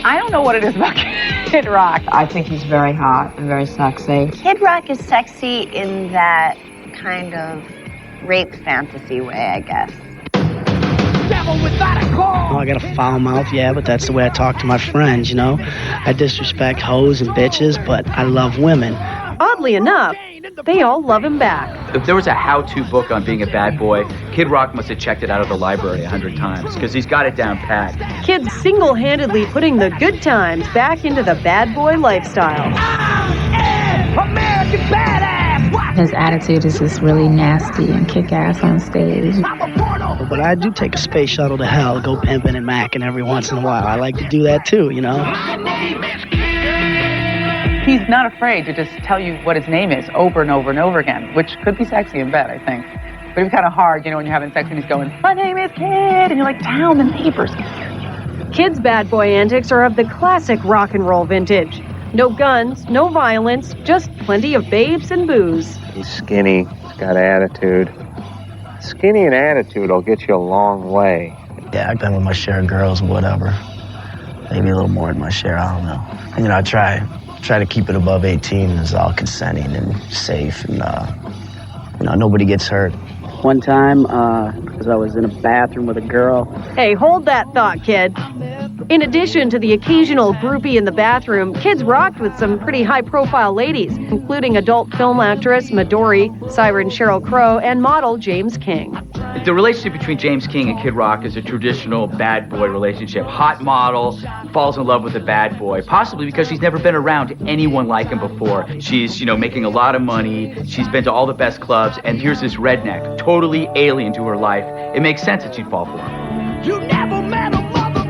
I don't know what it is about Kid Rock. I think he's very hot and very sexy. Kid Rock is sexy in that kind of rape fantasy way, I guess. Oh, I got a foul mouth, yeah, but that's the way I talk to my friends, you know? I disrespect hoes and bitches, but I love women. Oddly enough, they all love him back. If there was a how-to book on being a bad boy, Kid Rock must have checked it out of the library 100 times, because he's got it down pat. Kids single-handedly putting the good times back into the bad boy lifestyle. American badass! His attitude is just really nasty and kick-ass on stage. But I do take a space shuttle to hell, go pimping and macking every once in a while. I like to do that too, you know? He's not afraid to just tell you what his name is over and over and over again, which could be sexy in bed, I think. But it's kind of hard, you know, when you're having sex and he's going, my name is Kid, and you're like, down, the neighbors can hear you. Kid's bad boy antics are of the classic rock and roll vintage. No guns, no violence, just plenty of babes and booze. He's skinny, he's got attitude. Skinny and attitude will get you a long way. Yeah, I've been with my share of girls, whatever. Maybe a little more than my share, I don't know. You know, I try to keep it above 18 and it's all consenting and safe and, you know, nobody gets hurt. One time, because I was in a bathroom with a girl. Hey, hold that thought, kid. In addition to the occasional groupie in the bathroom, Kids rocked with some pretty high-profile ladies, including adult film actress Midori, siren Sheryl Crow, and model James King. The relationship between James King and Kid Rock is a traditional bad boy relationship. Hot model, falls in love with a bad boy, possibly because she's never been around anyone like him before. She's, you know, making a lot of money, she's been to all the best clubs, and here's this redneck, totally alien to her life. It makes sense that she'd fall for him. You never met a mother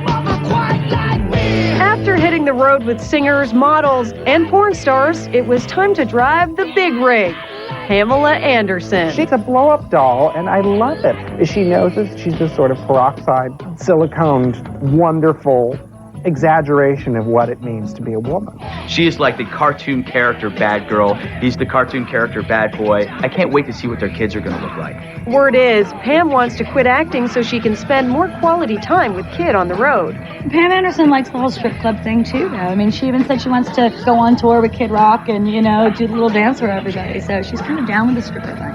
quite like me. After hitting the road with singers, models, and porn stars, it was time to drive the big rig. Pamela Anderson. She's a blow-up doll, and I love it. She knows it. She's this sort of peroxide, siliconed, wonderful exaggeration of what it means to be a woman. She is like the cartoon character bad girl. He's the cartoon character bad boy. I can't wait to see what their kids are going to look like. Word is, Pam wants to quit acting so she can spend more quality time with Kid on the road. Pam Anderson likes the whole strip club thing, too, though. I mean, she even said she wants to go on tour with Kid Rock and, you know, do the little dance for everybody. So she's kind of down with the stripper thing.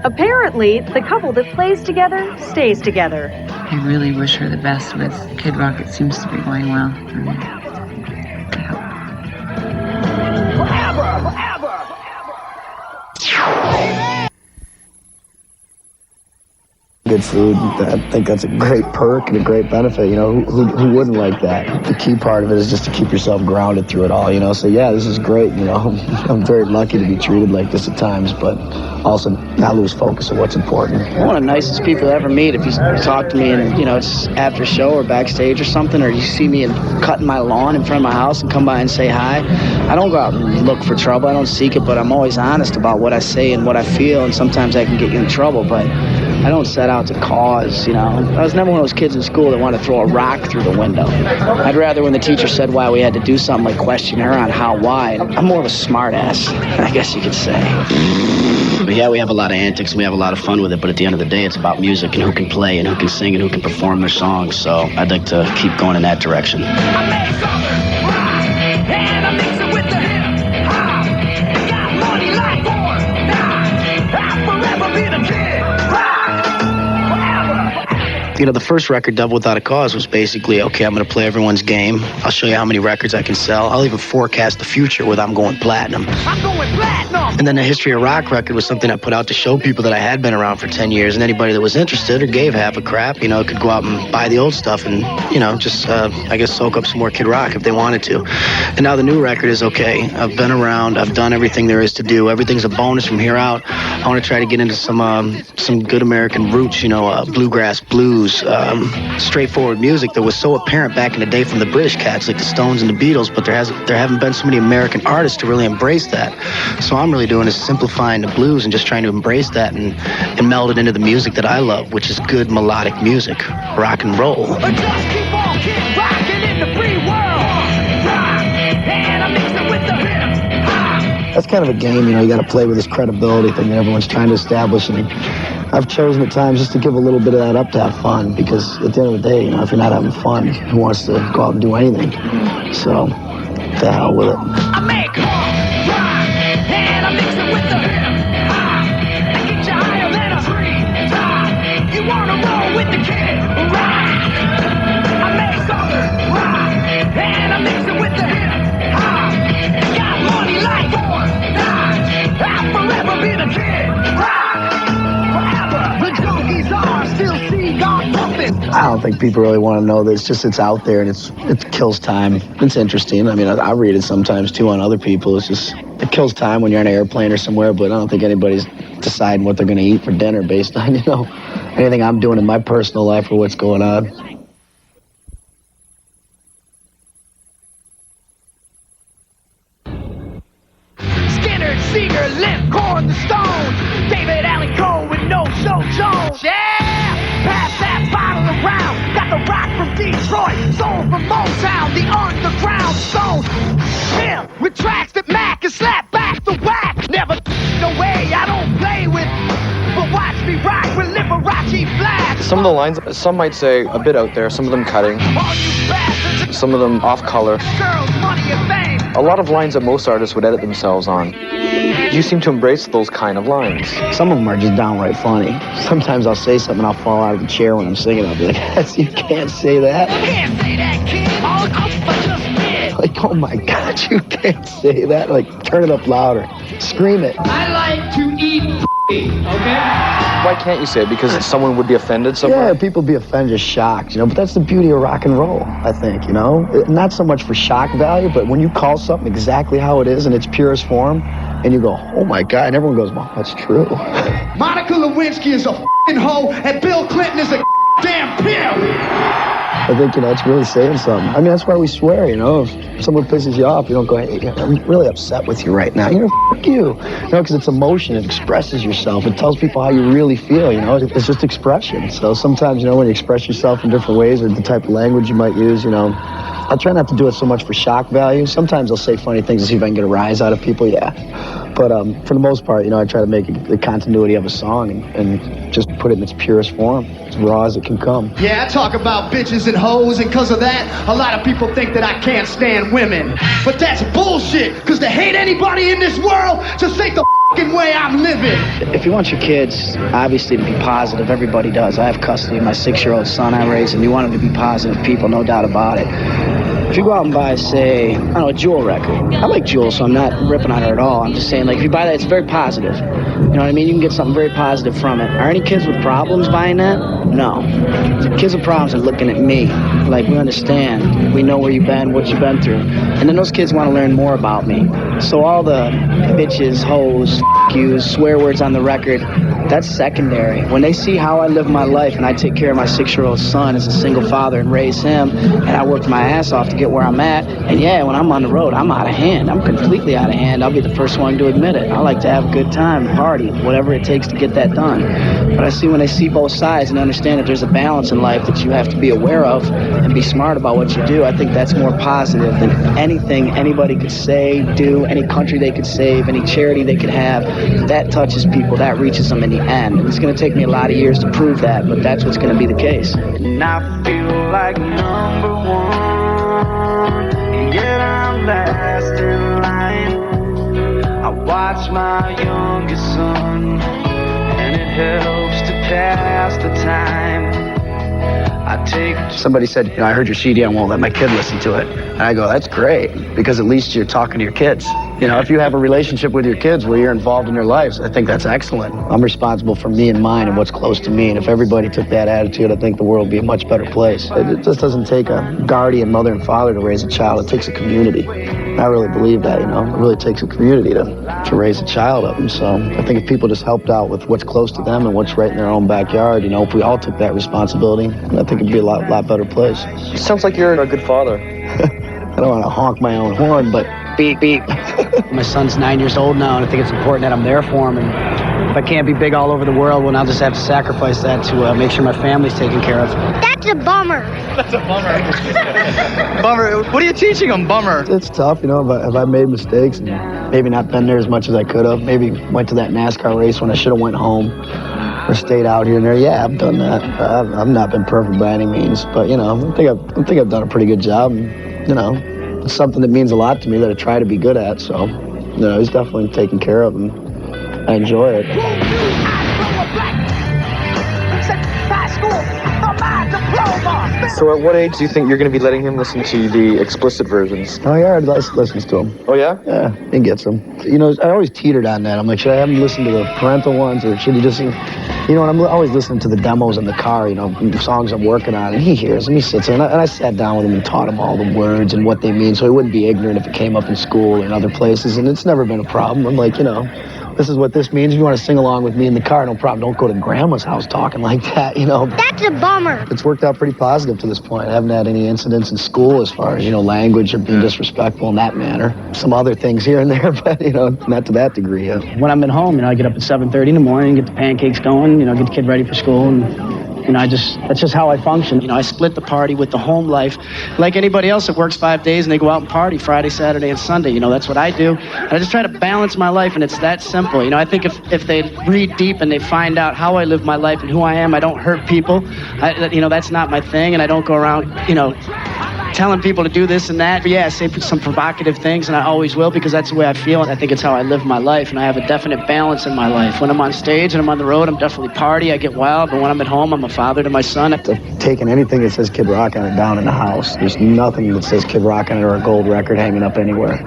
Apparently, the couple that plays together stays together. I really wish her the best with Kid Rock. It seems to be going well. Good food, I think that's a great perk and a great benefit, you know, who wouldn't like that? The key part of it is just to keep yourself grounded through it all, you know, so yeah, this is great, you know, I'm very lucky to be treated like this at times, but also not lose focus of what's important. One of the nicest people to ever meet. If you talk to me and, you know, it's after a show or backstage or something, or you see me cutting my lawn in front of my house and come by and say hi, I don't go out and look for trouble, I don't seek it, but I'm always honest about what I say and what I feel, and sometimes I can get you in trouble, but I don't set out to cause, you know. I was never one of those kids in school that wanted to throw a rock through the window. I'd rather when the teacher said why we had to do something, like question her on how, why. I'm more of a smart ass, I guess you could say. But yeah, we have a lot of antics and we have a lot of fun with it, but at the end of the day, it's about music and who can play and who can sing and who can perform their songs. So I'd like to keep going in that direction. You know, the first record, Devil Without a Cause, was basically, okay, I'm going to play everyone's game. I'll show you how many records I can sell. I'll even forecast the future with I'm going platinum. I'm going platinum! And then the History of Rock record was something I put out to show people that I had been around for 10 years, and anybody that was interested or gave half a crap, you know, could go out and buy the old stuff and, you know, just, I guess, soak up some more Kid Rock if they wanted to. And now the new record is okay. I've been around. I've done everything there is to do. Everything's a bonus from here out. I want to try to get into some good American roots, you know, bluegrass, blues, straightforward music that was so apparent back in the day from the British cats like the Stones and the Beatles, but there haven't been so many American artists to really embrace that. So all I'm really doing is simplifying the blues and just trying to embrace that and meld it into the music that I love, which is good melodic music, rock and roll. But just keep on Kid rocking in the free world. Rock, and I mix it with the hip hop. That's kind of a game, you know, you got to play with this credibility thing that everyone's trying to establish, and I've chosen at times just to give a little bit of that up to have fun, because at the end of the day, you know, if you're not having fun, who wants to go out and do anything? So, to hell with it. I make hard rock, and I mix it with the hip hop. I get you higher than a tree top. You wanna roll with the kid rock? I make southern rock, and I mix it with the hip hop. Got money like Fort Knox. I'll forever be the kid rock. Forever, the junkies are still see God pumping. I don't think people really want to know that. It's out there, and it kills time. It's interesting. I mean, I read it sometimes too on other people. It's just, it kills time when you're on an airplane or somewhere, but I don't think anybody's deciding what they're going to eat for dinner based on, you know, anything I'm doing in my personal life or what's going on. Skinner, Seeger, Limp, Corn, the Stone, David Allen Cole with No Show Jones. Yeah! Pass that bottle around. Got the rock from Detroit, soul from Motown, the underground zone. Him with tracks that Mac and slap back the whack. Never no way, I don't play with. But watch me rock with Liberace flash. Some of the lines, some might say a bit out there, some of them cutting, some of them off color. Girls, money, and fame. A lot of lines that most artists would edit themselves on. You seem to embrace those kind of lines. Some of them are just downright funny. Sometimes I'll say something, I'll fall out of the chair when I'm singing. I'll be like, you can't say that. You can't say that, kid. I just did. Like, oh my God, you can't say that. Like, turn it up louder. Scream it. I like to eat okay? Why can't you say it? Because someone would be offended somewhere? Yeah, people be offended, just shocked, you know, but that's the beauty of rock and roll, I think, you know? Not so much for shock value, but when you call something exactly how it is in its purest form, and you go, oh my God, and everyone goes, well, that's true. Monica Lewinsky is a f***ing hoe, and Bill Clinton is a damn pimp. I think, you know, it's really saying something. I mean, that's why we swear, you know, if someone pisses you off, you don't go, hey, I'm really upset with you right now. You know, f*** you. You know, because it's emotion. It expresses yourself. It tells people how you really feel, you know. It's just expression. So sometimes, you know, when you express yourself in different ways or the type of language you might use, you know, I try not to do it so much for shock value. Sometimes I'll say funny things to see if I can get a rise out of people, yeah. But for the most part, you know, I try to make the continuity of a song and just put it in its purest form, as raw as it can come. Yeah, I talk about bitches and hoes, and because of that, a lot of people think that I can't stand women. But that's bullshit, because to hate anybody in this world, just think the fucking way I'm living. If you want your kids, obviously, to be positive, everybody does. I have custody of my 6-year-old son I raised, and we want them to be positive people, no doubt about it. If you go out and buy, say, I don't know, a Jewel record. I like Jewel, so I'm not ripping on her at all. I'm just saying, like, if you buy that, it's very positive. You know what I mean? You can get something very positive from it. Are any kids with problems buying that? No. The kids with problems are looking at me. Like, we understand. We know where you've been, what you've been through. And then those kids want to learn more about me. So all the bitches, hoes, yous, swear words on the record, that's secondary. When they see how I live my life and I take care of my 6-year-old son as a single father and raise him, and I worked my ass off to get where I'm at, and yeah, when I'm on the road, I'm out of hand. I'm completely out of hand. I'll be the first one to admit it. I like to have a good time, party, whatever it takes to get that done. But I see when they see both sides and understand that there's a balance in life that you have to be aware of and be smart about what you do, I think that's more positive than anything anybody could say, do, any country they could save, any charity they could have. That touches people, that reaches them in the end. And it's going to take me a lot of years to prove that, but that's what's going to be the case. And I feel like number one, and yet I'm last in line. I watch my youngest son, and it helps to pass the time. I take... Somebody said, you know, I heard your CD, I won't let my kid listen to it. And I go, that's great, because at least you're talking to your kids. You know, if you have a relationship with your kids where you're involved in their lives, I think that's excellent. I'm responsible for me and mine and what's close to me. And if everybody took that attitude, I think the world would be a much better place. It just doesn't take a guardian mother and father to raise a child. It takes a community. I really believe that, you know. It really takes a community to raise a child up. And so I think if people just helped out with what's close to them and what's right in their own backyard, you know, if we all took that responsibility, I think it'd be a lot better place. It sounds like you're a good father. I don't want to honk my own horn, but beep, beep. My son's 9 years old now, and I think it's important that I'm there for him. And if I can't be big all over the world, well, I'll just have to sacrifice that to make sure my family's taken care of. That's a bummer. That's a bummer. Bummer. What are you teaching them, bummer? It's tough, you know, if I made mistakes and maybe not been there as much as I could have. Maybe went to that NASCAR race when I should have went home. or stayed out here and there. Yeah, I've done that. I've not been perfect by any means, but, you know, I think I've done a pretty good job. And, you know, it's something that means a lot to me that I try to be good at, so, you know, he's definitely taken care of, and I enjoy it. So at what age do you think you're going to be letting him listen to the explicit versions? Oh, yeah, I listens to him. Oh, yeah? Yeah, he gets them. You know, I always teetered on that. I'm like, should I have him listen to the parental ones, or should he just, you know, and I'm always listening to the demos in the car, you know, songs I'm working on, and he hears them, he sits there, and I sat down with him and taught him all the words and what they mean, so he wouldn't be ignorant if it came up in school or in other places, and it's never been a problem. I'm like, you know, this is what this means. If you want to sing along with me in the car, no problem. Don't go to grandma's house talking like that, you know. That's a bummer. It's worked out pretty positive to this point. I haven't had any incidents in school as far as, you know, language or being disrespectful in that manner. Some other things here and there, but, you know, not to that degree yet. When I'm at home, you know, I get up at 7:30 in the morning, get the pancakes going, you know, get the kid ready for school, and you know, that's just how I function. You know, I split the party with the home life like anybody else that works 5 days and they go out and party Friday, Saturday, and Sunday. You know, that's what I do. And I just try to balance my life, and it's that simple. You know, I think if they read deep and they find out how I live my life and who I am, I don't hurt people. You know, that's not my thing, and I don't go around, you know, telling people to do this and that. But yeah, I say some provocative things, and I always will, because that's the way I feel, and I think it's how I live my life, and I have a definite balance in my life. When I'm on stage and I'm on the road, I'm definitely party, I get wild, but when I'm at home, I'm a father to my son. I've taken anything that says Kid Rock on it down in the house. There's nothing that says Kid Rock on it or a gold record hanging up anywhere.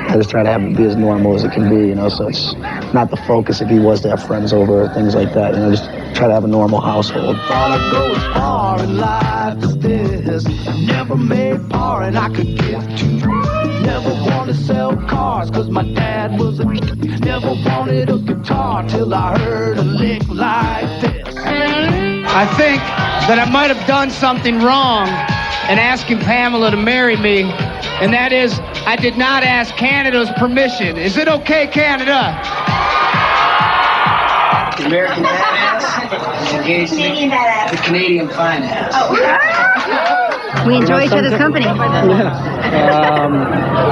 I just try to have it be as normal as it can be, you know, so it's not the focus if he was to have friends over or things like that, you know, just try to have a normal household. Thought I'd go as far in life as this. Never made par and I could give to. Never wanted to sell cars cause my dad was a never wanted a guitar till I heard a lick like this. I think that I might have done something wrong in asking Pamela to marry me, and that is, I did not ask Canada's permission. Is it okay, Canada? The American badass is engaged Canadian badass. the Canadian fine ass. We enjoy each other's company.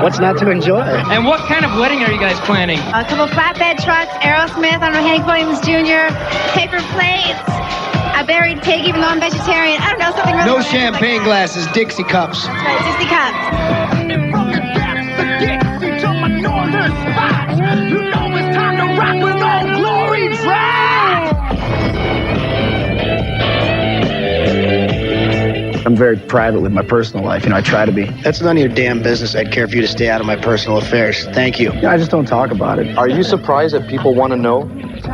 What's not to enjoy? And what kind of wedding are you guys planning? A couple flatbed trucks, Aerosmith, I don't know, Hank Williams Jr., paper plates. I buried pig even though I'm vegetarian. I don't know, something really No romantic champagne like glasses, Dixie cups. that. That's right, 60 cups. Dixie to my northern spot. You know it's time to rock with Old Glory Drive. I'm very private with my personal life, you know, I try to be. That's none of your damn business. I'd care for you to stay out of my personal affairs. Thank you. Yeah, I just don't talk about it. Are you surprised that people want to know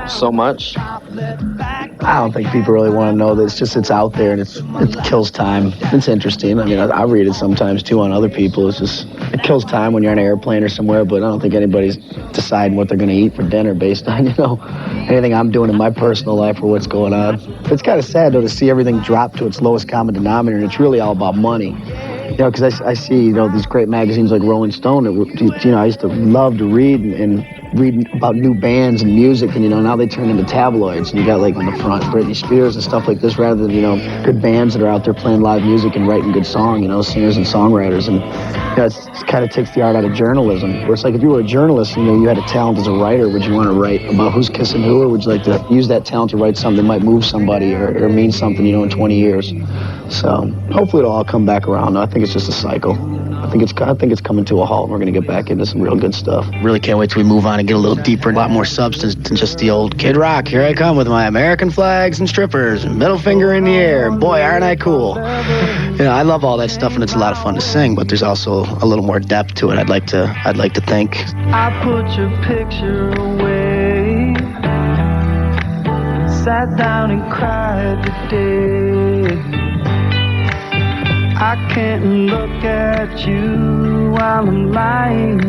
so much? I don't think people really want to know that. It's out there, and it kills time. It's interesting. I mean, I read it sometimes too on other people. It kills time when you're on an airplane or somewhere, but I don't think anybody's deciding what they're going to eat for dinner based on, you know, anything I'm doing in my personal life or what's going on. It's kind of sad, though, to see everything drop to its lowest common denominator, and it's really all about money. You know, because I see, you know, these great magazines like Rolling Stone, you know, I used to love to read and read about new bands and music, and, you know, now they turn into tabloids, and you got, like, on the front, Britney Spears and stuff like this, rather than, you know, good bands that are out there playing live music and writing good song, you know, singers and songwriters, and, you know, it kind of takes the art out of journalism, where it's like, if you were a journalist, you know, you had a talent as a writer, would you want to write about who's kissing who, or would you like to use that talent to write something that might move somebody or mean something, you know, in 20 years? So, hopefully it'll all come back around. I think it's just a cycle. I think it's coming to a halt, and we're going to get back into some real good stuff. Really can't wait till we move on and get a little deeper, a lot more substance than just the old Kid Rock. Here I come with my American flags and strippers, and middle finger in the air, and boy, aren't I cool. You know, I love all that stuff, and it's a lot of fun to sing, but there's also a little more depth to it. I'd like to think. I put your picture away, sat down and cried today. I can't look at you while I'm lying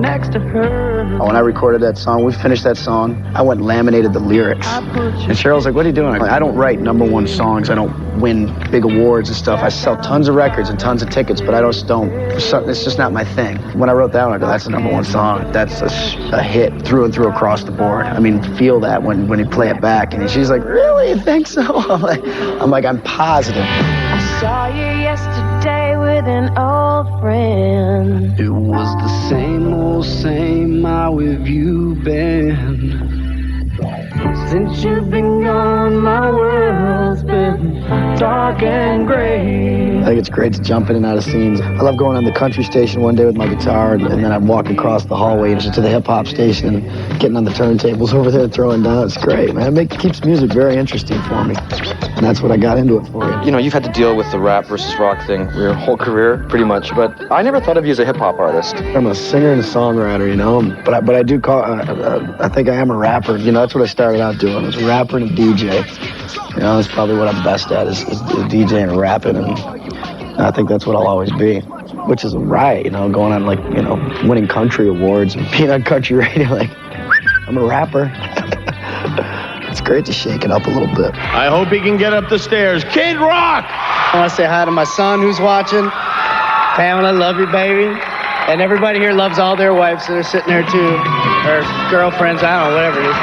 next to her. When I recorded that song, we finished that song, I went and laminated the lyrics. And Cheryl's like, what are you doing? I don't write #1 songs. I don't win big awards and stuff. I sell tons of records and tons of tickets, but it's just not my thing. When I wrote that one, I go, that's the #1 song. That's a hit through and through across the board. I mean, feel that when you play it back. And she's like, really? You think so? I'm like, I'm positive. I saw you yesterday with an old friend. It was the same old same, how have you been? Since you've been think it's great to jump in and out of scenes. I love going on the country station one day with my guitar, and then I'm walking across the hallway to the hip-hop station and getting on the turntables over there throwing down. It's great, man. It keeps music very interesting for me, and that's what I got into it for. You know, you've had to deal with the rap versus rock thing your whole career, pretty much, but I never thought of you as a hip-hop artist. I'm a singer and a songwriter, you know, but I do call, I think I am a rapper. You know, that's what I started out doing. I was a rapper and a DJ. You know, that's probably what I'm best at is DJing and rapping, and I think that's what I'll always be, which is a riot, you know, going on, like, you know, winning country awards and being on country radio, like, I'm a rapper. It's great to shake it up a little bit. I hope he can get up the stairs. Kid Rock! I want to say hi to my son who's watching. Pamela, love you, baby. And everybody here loves all their wives that are sitting there, too. Or girlfriends, I don't know, whatever it is.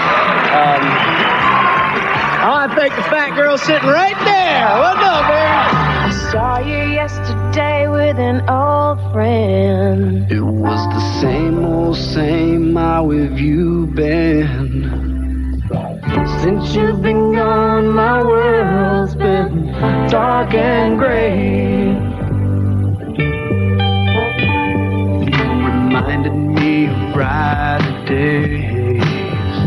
I want to thank the fat girl sitting right there. What's up, baby? I saw you yesterday with an old friend. It was the same, how have you been? Since you've been gone, my world's been dark and gray. Reminded me of brighter days.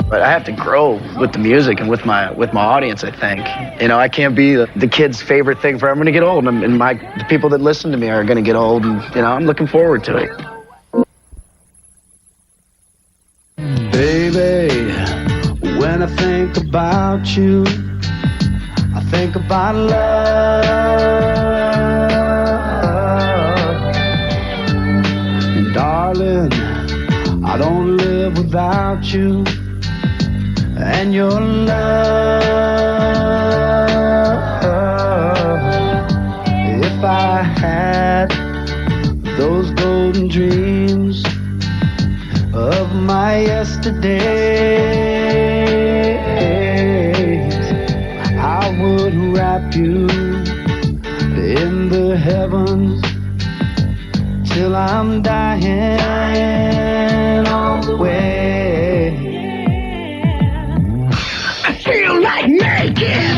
But I have to grow with the music and with my audience, I think. You know, I can't be the kid's favorite thing forever. I'm going to get old, and the people that listen to me are going to get old, and, you know, I'm looking forward to it. Baby, when I think about you, I think about love. And darling, I don't live without you and your love. If I had those golden dreams of my yesterdays, I would wrap you in the heavens till I'm dying on the way. I feel like making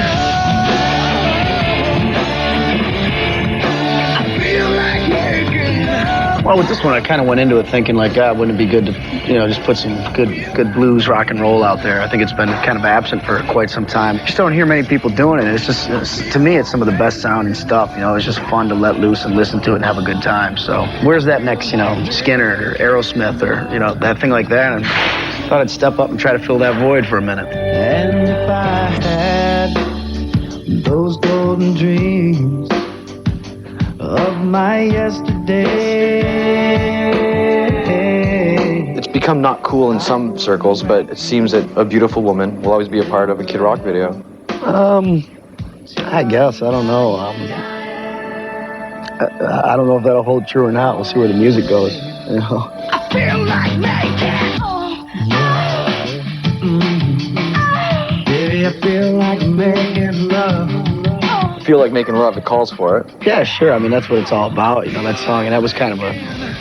Well, with this one, I kind of went into it thinking, like, God, wouldn't it be good to, you know, just put some good blues, rock and roll out there. I think it's been kind of absent for quite some time. You just don't hear many people doing it. It's just, to me, it's some of the best sounding stuff. You know, it's just fun to let loose and listen to it and have a good time. So where's that next, you know, Skinner or Aerosmith or, you know, that thing like that? And I thought I'd step up and try to fill that void for a minute. And if I had those golden dreams of my yesterday. It's become not cool in some circles, but it seems that a beautiful woman will always be a part of a Kid Rock video. I guess. I don't know. I don't know if that'll hold true or not. We'll see where the music goes, you know. I feel like making. Baby, I feel like making love. I feel like making love, it calls for it. Yeah, sure. I mean, that's what it's all about, you know, that song. And that was kind of a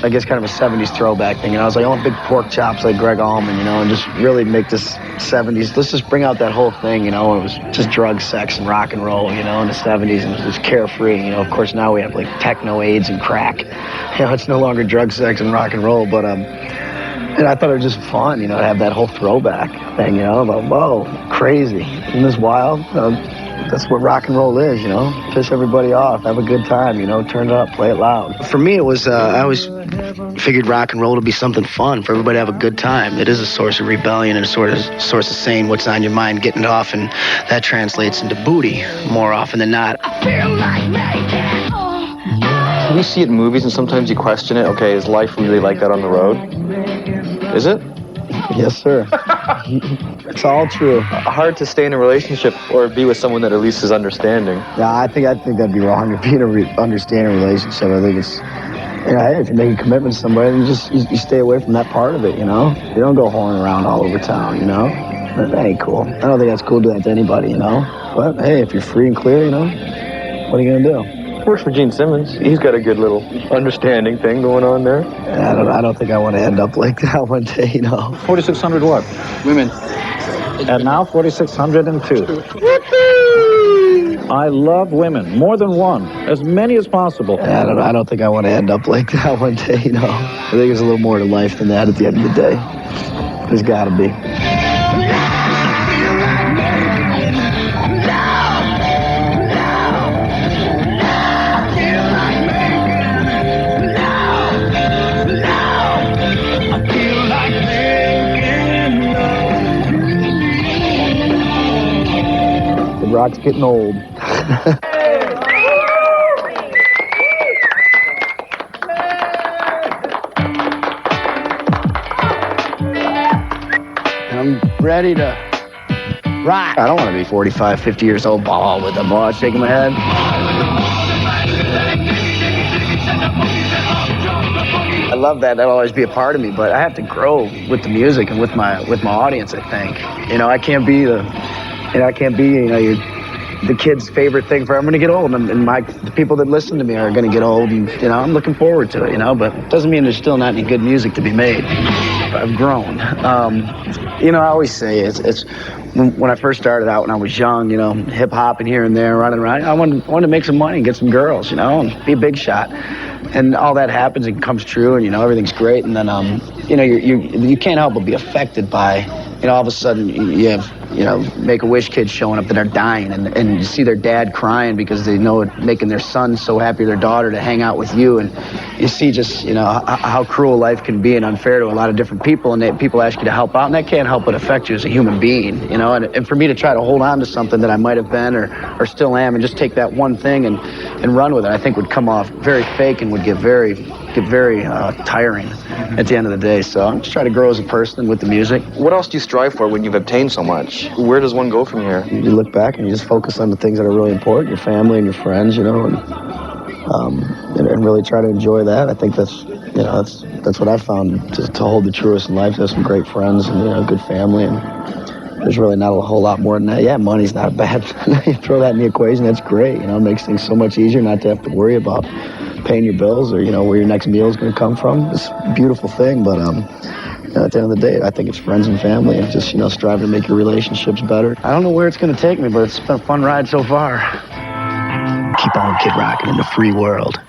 70s throwback thing. You know, I was like, I want big pork chops like Greg Allman, you know, and just really make this 70s. Let's just bring out that whole thing, you know. It was just drugs, sex, and rock and roll, you know, in the 70s. And it was carefree, you know. Of course, now we have, like, techno, AIDS, and crack. You know, it's no longer drugs, sex, and rock and roll. But, and I thought it was just fun, you know, to have that whole throwback thing, you know. About, whoa, crazy. Isn't this wild? That's what rock and roll is, you know. Piss everybody off, have a good time, you know. Turn it up, play it loud. For me, it was, I always figured rock and roll to be something fun, for everybody to have a good time. It is a source of rebellion and a source of saying what's on your mind, getting it off, and that translates into booty more often than not. I feel like making. You see it in movies and sometimes you question it. Okay, is life really like that on the road? Is it? Yes, sir. It's all true. Hard to stay in a relationship or be with someone that at least is understanding. Yeah, I think that'd be wrong to be in an understanding relationship. I think it's, you know, hey, if you're making a commitment to somebody, then you stay away from that part of it, you know? You don't go whoring around all over town, you know? That ain't cool. I don't think that's cool to do that to anybody, you know? But, hey, if you're free and clear, you know, what are you gonna do? Works for Gene Simmons. He's got a good little understanding thing going on there. I don't think I want to end up like that one day, you know. 4,600 what? Women. And now 4,602. I love women, more than one, as many as possible. Yeah, I don't think I want to end up like that one day, you know. I think there's a little more to life than that at the end of the day. There's got to be. The rock's getting old. I'm ready to rock. I don't want to be 45, 50 years old, ball with a ball shaking my head. I love that. That'll always be a part of me, but I have to grow with the music and with my audience, I think. You know, I can't be the kid's favorite thing forever. I'm going to get old, and the people that listen to me are going to get old, and, you know, I'm looking forward to it, you know, but it doesn't mean there's still not any good music to be made. I've grown. You know, I always say it's when I first started out when I was young, you know, hip-hopping here and there, running around, I wanted to make some money and get some girls, you know, and be a big shot. And all that happens and comes true, and, you know, everything's great, and then, you know, you can't help but be affected by, you know, all of a sudden you have, you know, Make-A-Wish kids showing up that are dying, and you see their dad crying because they know it making their son so happy, their daughter, to hang out with you, and you see just, you know, how cruel life can be and unfair to a lot of different people, and people ask you to help out, and that can't help but affect you as a human being, you know, and for me to try to hold on to something that I might have been or still am and just take that one thing and run with it, I think would come off very fake and would get very tiring at the end of the day. So I'm just trying to grow as a person with the music. What else do you strive for when you've obtained so much? Where does one go from here? You look back and you just focus on the things that are really important, your family and your friends, you know, and really try to enjoy that. I think that's what I've found to hold the truest in life. There's some great friends and, you know, good family, and there's really not a whole lot more than that. Yeah, money's not bad. You throw that in the equation, that's great. You know, it makes things so much easier not to have to worry about paying your bills or, you know, where your next meal is going to come from. It's a beautiful thing, but you know, at the end of the day, I think it's friends and family and just, you know, strive to make your relationships better. I don't know where it's going to take me, but it's been a fun ride so far. Keep on kid rocking in the free world.